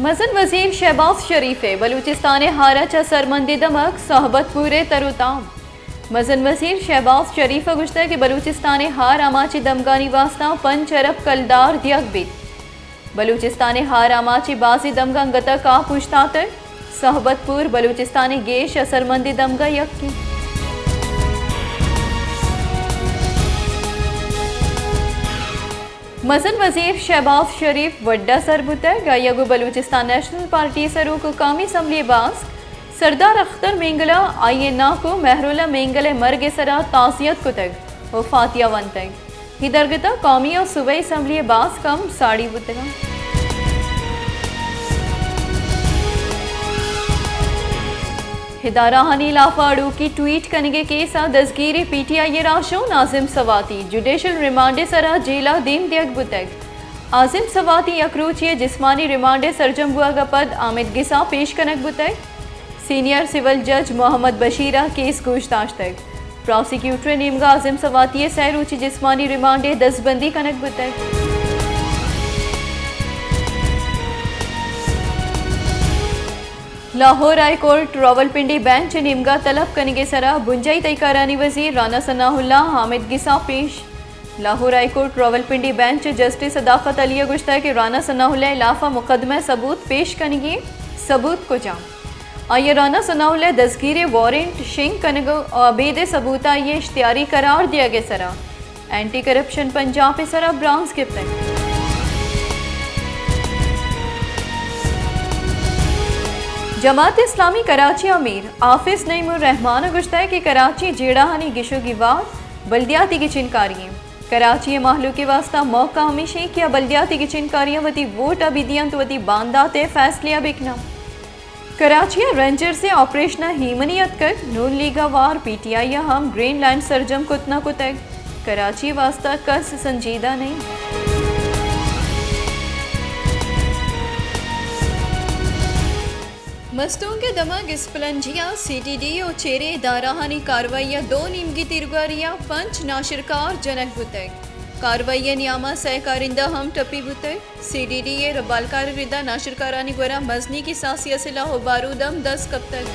मसन वजीर शहबाज शरीफे बलूचिस्तान हाराचा सरमंदी दमक सहबत पूरे तरुताम। मसन वजीर शहबाज शरीफ गुश्ता कि बलूचिस्तान हार आमाची दमगानी वास्ता 5 अरब कलदार दियक बीत। बलूचिस्तान हार आमाची बाजी दमगा गता का पूछतात सहबतपुर बलूचिस्तान गेश असरमंदी दमगा यक्की। मसन वजीर शहबाज शरीफ वड्डा सरबुत गायगु बलूचिस्तान नेशनल पार्टी सरू को कामी असम्बली बास सरदार अख्तर मेंगला आईना को महरुला मेंगले मर्ग सरा तासियत कुतग व फातिया वंतग हिदरगता कौमी और सूबाई असम्बली बास कम साड़ी बुतगा। हिदारा हनी लाफाड़ू की ट्वीट कनगे केसा दसगीर PTI राशो नाजिम सवाती जुडिशल रिमांडे सरा जेला दिन दियक बुतग। आजिम सवाती यकरूचिय जिस्मानी रिमांडे सरजम बुआ गपद आमिद गिसा पेश कनक बुतग। सीनियर सिविल जज मोहम्मद बशीरा केस गोश्ताश तक प्रोसिक्यूटर निमगा आजिम सवाती सैरूची जिस्मानी रिमांडे दसबंदी कनक बुतग। Lahore high court Rawalpindi bench निमगा तलब कनगे सरा बुंजाई तैकारानी वजीर राना सनाहुल्ला हामिद गिसा पेश। Lahore high court Rawalpindi bench justice Sadaqat Ali गुश्ता के राना सनाहुल्ला इलाफा मुकदमा सबूत पेश कनगे सबूत को जा आइए राना सनाहुल्ला दसगीर वारंट शिंग कनगो अबेद सबूता ये इश्तियारी करार दिया गया सरा एंटी करप्शन पंजाब पे सरा ब्रांस के तक। जमात इस्लामी कराची अमीर आफिस नईमुर रहमान गुश्ता है कि कराची जेड़ाहानी गिशो की वार बल्दियाती की चिनकारियाँ कराची माहलू के वास्ता मौका हमेशा किया बल्दियाती की चिनकारियाँ वती वोट अबिदियां तो वती बांदाते फैसलियाँ बिकना। कराची रेंजर से ऑपरेशन हीमनियत कर नून लीगा वार PTI हम ग्रीन लैंड सरजम कुतना कुतग कराची वास्ता कस संजीदा नहीं। मस्तों के दमक स्पलंजिया CTD और चेरे दाराहानी कार्रवाइया 2 नीमगी तिरगारिया पंच नाशिरकार जनक बुतग कार्रवाइया नियामा सहकारिंदा हम टपी बुतग CDD ये रबालकार रिदा नाशिरकारानी गोरा मजनी की सासिया सिला हो बारूदम 10 कब तक।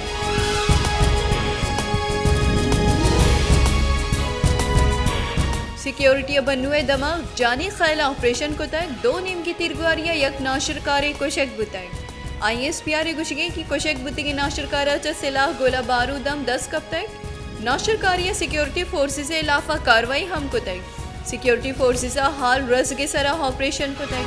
सिक्योरिटी बन्नुए दमक जानी खैला ऑपरेशन को तक 2 नीमगी तिरगारिया यक नाशिरकारे कुशक बुतग ISPR गुशगे की कुशक बुती की नाशरकारा सिलाह गोला बारूदम 10 कब तक नाशरकारिया सिक्योरिटी फोर्सेस इलाफा कार्रवाई हम को तक सिक्योरिटी फोर्सेस हाल रस के सरा ऑपरेशन को तक।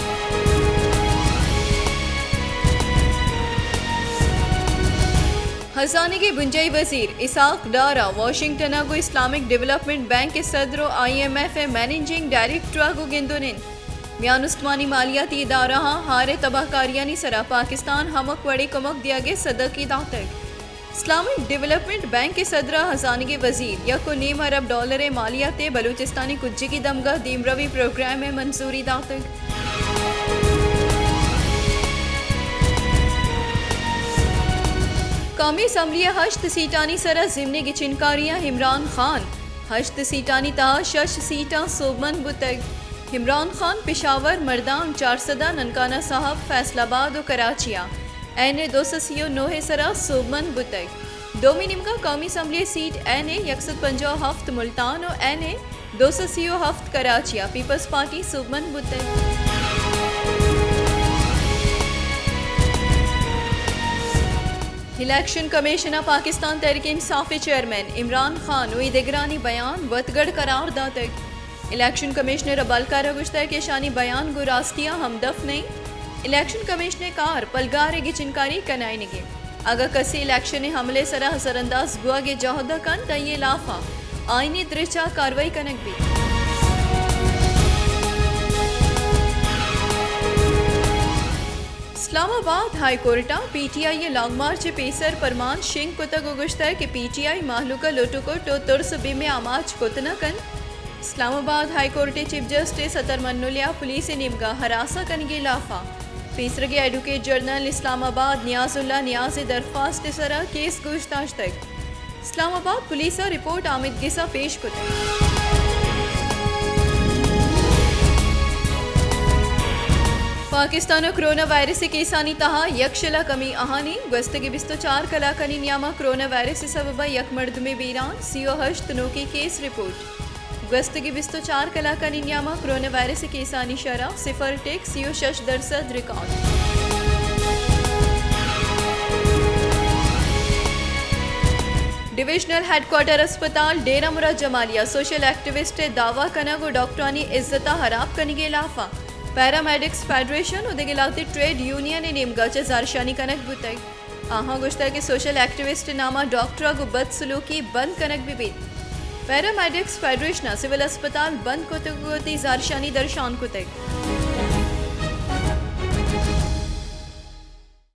हसानी के बुंजाई वजीर इसाक डारा वाशिंगटन को इस्लामिक डेवलपमेंट बैंक के सदर IMF मैनेजिंग डायरेक्टर को गिंदुनिन म्यान उस्मानी मालियाती इदारा हारे तबाहकारियानी सरा पाकिस्तान हमक वड़े कमक दिया गया सदर की दातक इस्लामिक डेवलपमेंट बैंक के सदर हसानी के वजीर यको $9 अरब मालियाते बलूचिस्तानी कुज्जी की दमगा दीमरवी प्रोग्राम में मंजूरी दातक। कौमी असम्बली हश्त सीटानी सरा जिमनी की चिनकारियाँ इमरान खान हश्त सीटानी तहा 6 सीटा सोबमन बुतग इमरान खान पेशावर मर्दान 400 ननकाना साहब फैसलाबाद और कराचिया NA 209 सरा सोबमन बुतग डोमिनिम का कौमी असम्बली सीट NA 150 मुल्तान और NA 237 कराचिया पीपल्स पार्टी सोबमन बुतग। Election commissioner Pakistan Tehreek Insaf chairman Imran Khan व दिगरानी बयान वतगढ़ करार दातक इलेक्शन कमिश्नर अबालकारा गुश्ता के शानी बयान गुरास्तिया हमदफ नहीं इलेक्शन कमिश्नर कार पलगारे की चिनकारी कनाई निगे अगर कसी इलेक्शन हमले सरा हसरंदाज गुआ के जहदा कन तय लाफा आईनी दृचा कार्रवाई कनक भी। इस्लामाबाद हाई कोर्टा PTI लॉन्ग मार्च पेसर परमान शिंग कुतग गुश्ता है कि PTI माहलूका लोटुको तो तुर्स बिमे आमाज कुतना कन Islamabad high court chief justice Athar मन्नुलिया पुलिस निमगा हरासा कनगे लाफा तीसरे के एडवोकेट जनरल इस्लामाबाद नियाजुल्ला नियाज दरख्वास्त सरा केस गुश्ताश तक इस्लामाबाद पुलिस रिपोर्ट आमिद गिसा पेश को पाकिस्तान कोरोना वायरस केसानी तहा यक्षला कमी आहानी गस्तगी 24 कलाकानी न्यामा कोरोना वायरस सबब यक मर्द में बीरान सीओ हर्ष तनोकी केस रिपोर्ट गस्तगी 24 कलाकानी न्यामा कोरोना वायरस केसानी शरा 0 टेक सीओ शश दरसद रिकॉर्ड। डिविजनल हेडक्वार्टर अस्पताल डेरा मुराद जमालिया सोशल एक्टिविस्ट दावा कनगो डॉक्टरानी इज्जता हराब कनिगे लाफा पैरामेडिक्स फेडरेशन उदगिलाती ट्रेड यूनियन नेमगाचे जारशानी कनक बुतई आहा गुश्ता के सोशल एक्टिविस्ट नामा डॉक्टर को बदसलूकी बंद कनक बिबीत पैरामेडिक्स फेडरेशन सिविल अस्पताल बंद कोती जारशानी दर्शान कुतई।